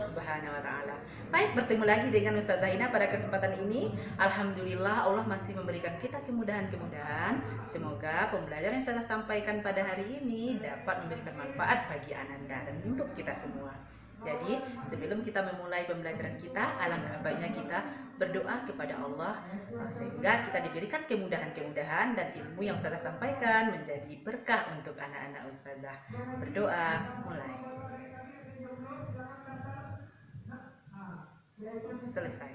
Subhanahu wa Ta'ala. Baik, bertemu lagi dengan Ustazah Ina pada kesempatan ini. Alhamdulillah, Allah masih memberikan kita kemudahan-kemudahan. Semoga pembelajaran yang saya sampaikan pada hari ini dapat memberikan manfaat bagi Ananda dan untuk kita semua. Jadi, sebelum kita memulai pembelajaran kita, alangkah baiknya kita berdoa kepada Allah sehingga kita diberikan kemudahan-kemudahan dan ilmu yang saya sampaikan menjadi berkah untuk anak-anak Ustazah. Berdoa, mulai. Selesai.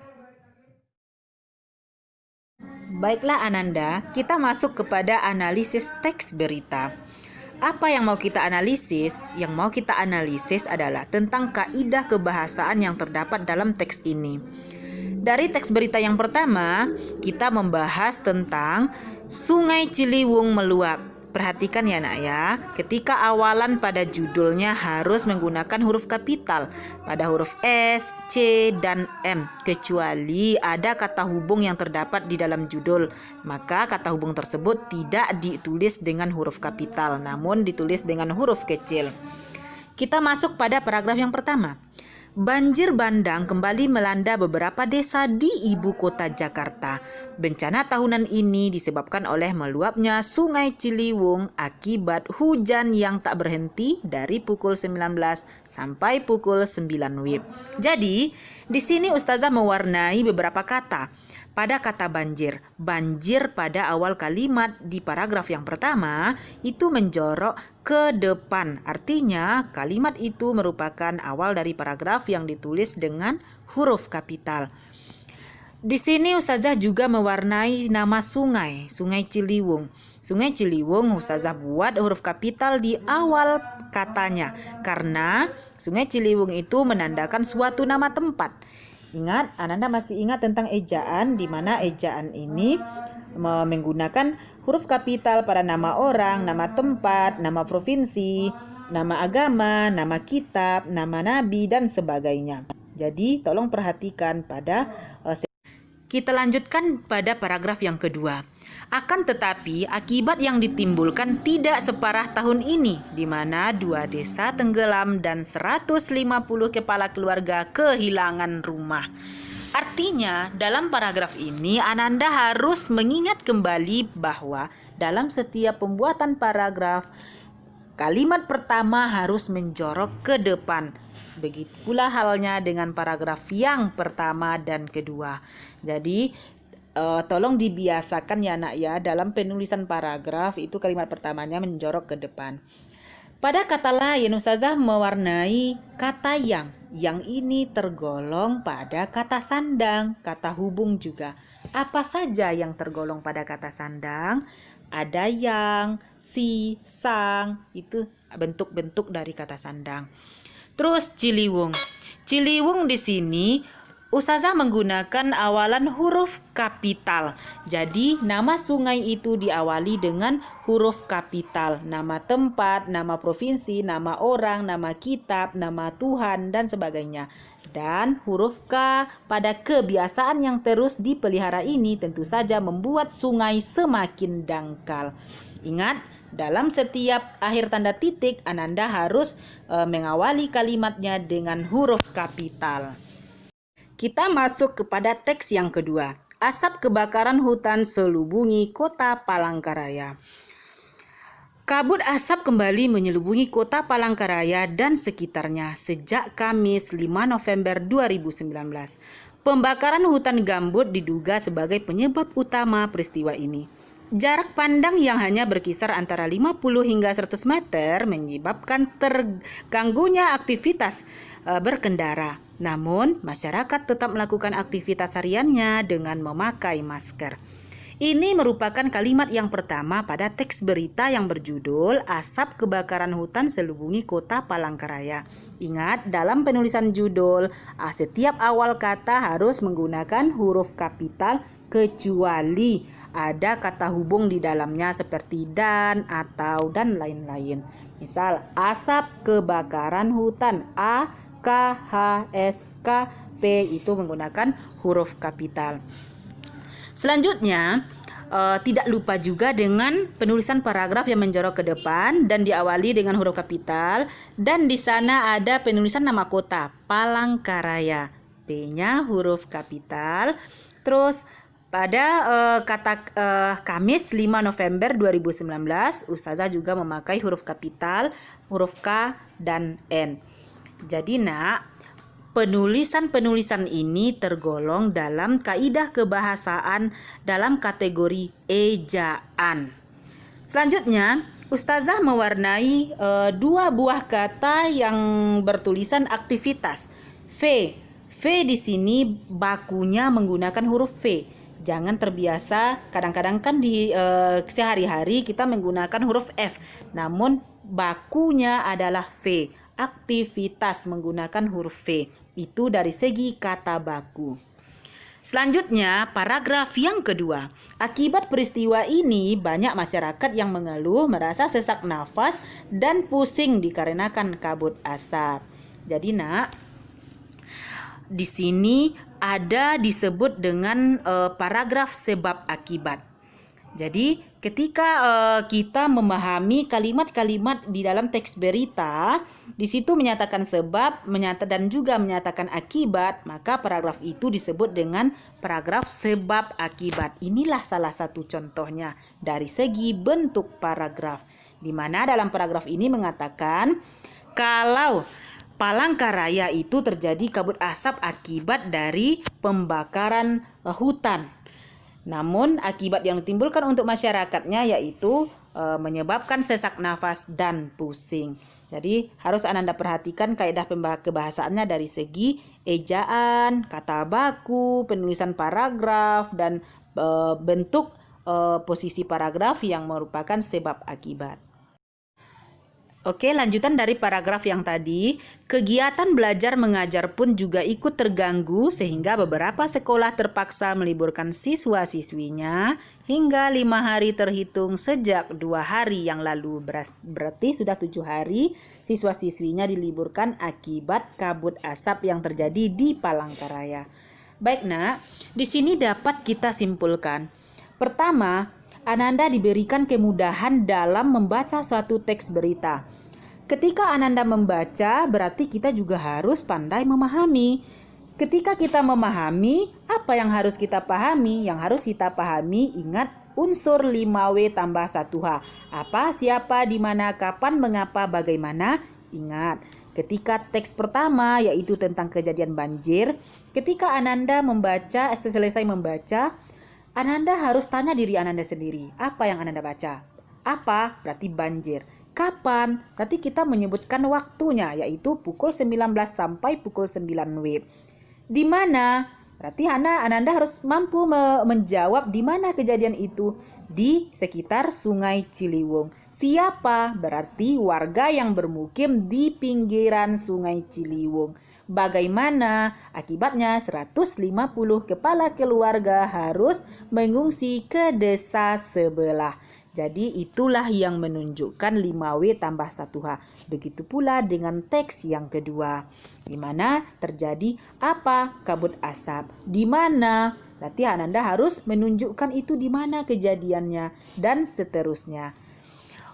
Baiklah Ananda, kita masuk kepada analisis teks berita. Apa yang mau kita analisis? Yang mau kita analisis adalah tentang kaidah kebahasaan yang terdapat dalam teks ini. Dari teks berita yang pertama, kita membahas tentang Sungai Ciliwung meluap. Perhatikan ya nak ya, ketika awalan pada judulnya harus menggunakan huruf kapital pada huruf S, C, dan M, kecuali ada kata hubung yang terdapat di dalam judul. Maka kata hubung tersebut tidak ditulis dengan huruf kapital, namun ditulis dengan huruf kecil. Kita masuk pada paragraf yang pertama. Banjir bandang kembali melanda beberapa desa di ibu kota Jakarta. Bencana tahunan ini disebabkan oleh meluapnya Sungai Ciliwung akibat hujan yang tak berhenti dari pukul 19 sampai pukul 9 WIB. Jadi, di sini Ustazah mewarnai beberapa kata. Pada kata banjir, banjir pada awal kalimat di paragraf yang pertama itu menjorok ke depan. Artinya kalimat itu merupakan awal dari paragraf yang ditulis dengan huruf kapital. Di sini Ustazah juga mewarnai nama sungai, Sungai Ciliwung. Sungai Ciliwung Ustazah buat huruf kapital di awal katanya karena Sungai Ciliwung itu menandakan suatu nama tempat. Ingat, Ananda masih ingat tentang ejaan, di mana ejaan ini menggunakan huruf kapital pada nama orang, nama tempat, nama provinsi, nama agama, nama kitab, nama nabi, dan sebagainya. Jadi, tolong perhatikan pada kita lanjutkan pada paragraf yang kedua. Akan tetapi, akibat yang ditimbulkan tidak separah tahun ini, di mana 2 desa tenggelam dan 150 kepala keluarga kehilangan rumah. Artinya, dalam paragraf ini, Ananda harus mengingat kembali bahwa dalam setiap pembuatan paragraf, kalimat pertama harus menjorok ke depan. Begitu pula halnya dengan paragraf yang pertama dan kedua. Jadi tolong dibiasakan ya nak ya, dalam penulisan paragraf itu kalimat pertamanya menjorok ke depan. Pada kata lain Ustazah mewarnai kata yang ini tergolong pada kata sandang, kata hubung juga. Apa saja yang tergolong pada kata sandang? Ada yang, si, sang, itu bentuk-bentuk dari kata sandang. Terus Ciliwung. Ciliwung di sini Ustazah menggunakan awalan huruf kapital. Jadi nama sungai itu diawali dengan huruf kapital. Nama tempat, nama provinsi, nama orang, nama kitab, nama Tuhan, dan sebagainya. Dan huruf K pada kebiasaan yang terus dipelihara ini tentu saja membuat sungai semakin dangkal. Ingat, dalam setiap akhir tanda titik Ananda harus mengawali kalimatnya dengan huruf kapital. Kita masuk kepada teks yang kedua. Asap kebakaran hutan selubungi kota Palangkaraya. Kabut asap kembali menyelubungi kota Palangkaraya dan sekitarnya sejak Kamis 5 November 2019. Pembakaran hutan gambut diduga sebagai penyebab utama peristiwa ini. Jarak pandang yang hanya berkisar antara 50 hingga 100 meter menyebabkan terganggunya aktivitas berkendara. Namun, masyarakat tetap melakukan aktivitas hariannya dengan memakai masker. Ini merupakan kalimat yang pertama pada teks berita yang berjudul Asap Kebakaran Hutan Selubungi Kota Palangkaraya. Ingat, dalam penulisan judul, setiap awal kata harus menggunakan huruf kapital kecuali ada kata hubung di dalamnya seperti dan, atau, dan lain-lain. Misal, asap kebakaran hutan, A, K, H, S, K, P itu menggunakan huruf kapital. Selanjutnya, tidak lupa juga dengan penulisan paragraf yang menjorok ke depan dan diawali dengan huruf kapital, dan di sana ada penulisan nama kota Palangkaraya, P-nya huruf kapital. Terus pada Kamis 5 November 2019, Ustazah juga memakai huruf kapital, huruf K dan N. Jadi nak, penulisan-penulisan ini tergolong dalam kaidah kebahasaan dalam kategori ejaan. Selanjutnya, Ustazah mewarnai dua buah kata yang bertulisan aktivitas. V. V di sini bakunya menggunakan huruf V. Jangan terbiasa, kadang-kadang kan di sehari-hari kita menggunakan huruf F. Namun bakunya adalah V. Aktivitas menggunakan huruf V. Itu dari segi kata baku. Selanjutnya, paragraf yang kedua. Akibat peristiwa ini, banyak masyarakat yang mengeluh, merasa sesak nafas, dan pusing dikarenakan kabut asap. Jadi nak, di sini ada disebut dengan paragraf sebab akibat. Jadi ketika kita memahami kalimat-kalimat di dalam teks berita, di situ menyatakan sebab, dan juga menyatakan akibat, maka paragraf itu disebut dengan paragraf sebab akibat. Inilah salah satu contohnya dari segi bentuk paragraf, di mana dalam paragraf ini mengatakan kalau Palangkaraya itu terjadi kabut asap akibat dari pembakaran hutan. Namun akibat yang ditimbulkan untuk masyarakatnya yaitu menyebabkan sesak nafas dan pusing. Jadi harus Ananda perhatikan kaidah kebahasaannya dari segi ejaan, kata baku, penulisan paragraf, dan bentuk posisi paragraf yang merupakan sebab akibat. Oke, lanjutan dari paragraf yang tadi, kegiatan belajar mengajar pun juga ikut terganggu sehingga beberapa sekolah terpaksa meliburkan siswa-siswinya hingga 5 hari terhitung sejak 2 hari yang lalu. Berarti sudah 7 hari siswa-siswinya diliburkan akibat kabut asap yang terjadi di Palangkaraya. Baik nak, di sini dapat kita simpulkan. Pertama, Ananda diberikan kemudahan dalam membaca suatu teks berita. Ketika Ananda membaca, berarti kita juga harus pandai memahami. Ketika kita memahami, apa yang harus kita pahami? Yang harus kita pahami, ingat unsur 5W tambah 1H. Apa, siapa, di mana, kapan, mengapa, bagaimana? Ingat, ketika teks pertama yaitu tentang kejadian banjir, ketika Ananda selesai membaca, Ananda harus tanya diri Ananda sendiri, apa yang Ananda baca? Apa? Berarti banjir. Kapan? Berarti kita menyebutkan waktunya, yaitu pukul 19 sampai pukul 9 WIB. Di mana? Berarti Ananda harus mampu menjawab di mana kejadian itu. Di sekitar Sungai Ciliwung. Siapa? Berarti warga yang bermukim di pinggiran Sungai Ciliwung. Bagaimana? Akibatnya 150 kepala keluarga harus mengungsi ke desa sebelah. Jadi itulah yang menunjukkan 5W tambah 1H. Begitu pula dengan teks yang kedua. Di mana terjadi apa? Kabut asap. Di mana? Berarti Ananda harus menunjukkan itu di mana kejadiannya dan seterusnya.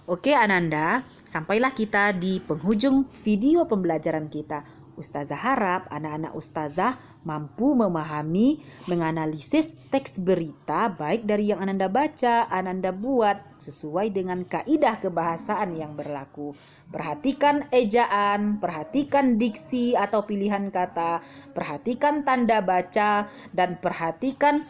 Oke Ananda, sampailah kita di penghujung video pembelajaran kita. Ustazah harap anak-anak Ustazah mampu memahami, menganalisis teks berita baik dari yang Ananda baca, Ananda buat sesuai dengan kaidah kebahasaan yang berlaku. Perhatikan ejaan, perhatikan diksi atau pilihan kata, perhatikan tanda baca, dan perhatikan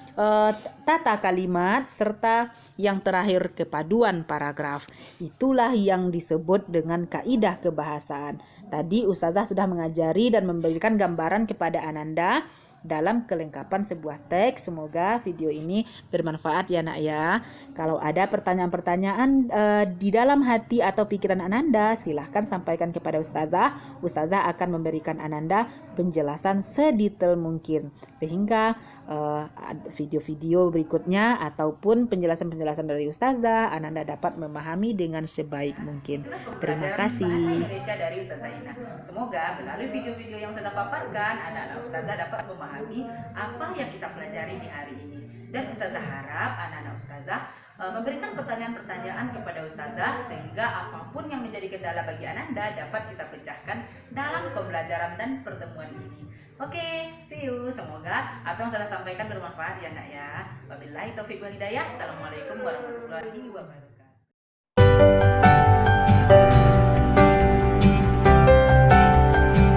tata kalimat, serta yang terakhir kepaduan paragraf. Itulah yang disebut dengan kaidah kebahasaan. Tadi Ustazah sudah mengajari dan memberikan gambaran kepada Ananda dalam kelengkapan sebuah teks. Semoga video ini bermanfaat ya nak ya. Kalau ada pertanyaan-pertanyaan di dalam hati atau pikiran Ananda, silahkan sampaikan kepada Ustazah. Ustazah akan memberikan Ananda penjelasan sedetail mungkin, sehingga video-video berikutnya ataupun penjelasan-penjelasan dari Ustazah Ananda dapat memahami dengan sebaik mungkin. Terima kasih. Indonesia dari Ustazah Ina. Semoga melalui video-video yang Ustazah paparkan, anak-anak Ustazah dapat memahami memahami apa yang kita pelajari di hari ini. Dan Ustazah harap anak-anak Ustazah memberikan pertanyaan-pertanyaan kepada Ustazah sehingga apapun yang menjadi kendala bagi Ananda dapat kita pecahkan dalam pembelajaran dan pertemuan ini. Oke, see you. Semoga apa yang Ustazah sampaikan bermanfaat ya nak ya. Wabillahi taufiq wal hidayah. Assalamualaikum warahmatullahi wabarakatuh.